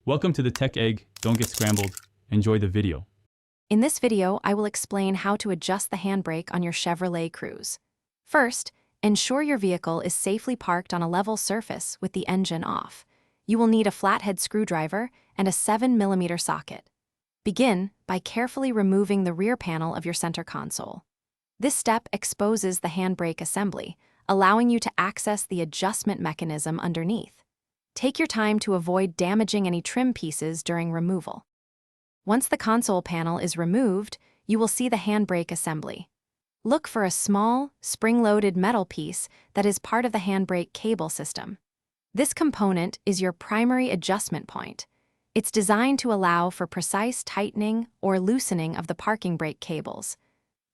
Welcome to the Tech Egg. Don't get scrambled. Enjoy the video. In this video, I will explain how to adjust the handbrake on your Chevrolet Cruze. First, ensure your vehicle is safely parked on a level surface with the engine off. You will need a flathead screwdriver and a 7mm socket. Begin by carefully removing the rear panel of your center console. This step exposes the handbrake assembly, allowing you to access the adjustment mechanism underneath. Take your time to avoid damaging any trim pieces during removal. Once the console panel is removed, you will see the handbrake assembly. Look for a small, spring-loaded metal piece that is part of the handbrake cable system. This component is your primary adjustment point. It's designed to allow for precise tightening or loosening of the parking brake cables.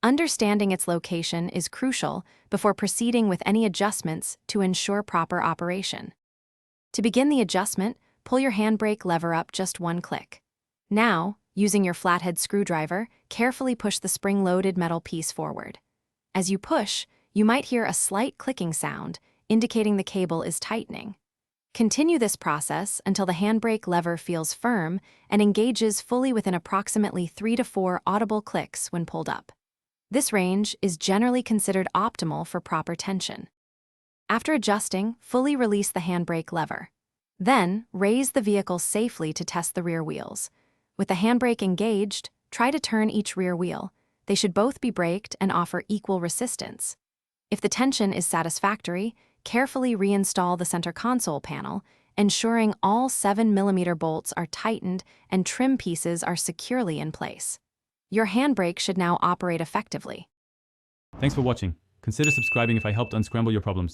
Understanding its location is crucial before proceeding with any adjustments to ensure proper operation. To begin the adjustment, pull your handbrake lever up just one click. Now, using your flathead screwdriver, carefully push the spring-loaded metal piece forward. As you push, you might hear a slight clicking sound, indicating the cable is tightening. Continue this process until the handbrake lever feels firm and engages fully within approximately 3 to 4 audible clicks when pulled up. This range is generally considered optimal for proper tension. After adjusting, fully release the handbrake lever. Then, raise the vehicle safely to test the rear wheels. With the handbrake engaged, try to turn each rear wheel. They should both be braked and offer equal resistance. If the tension is satisfactory, carefully reinstall the center console panel, ensuring all 7mm bolts are tightened and trim pieces are securely in place. Your handbrake should now operate effectively. Thanks for watching. Consider subscribing if I helped unscramble your problems.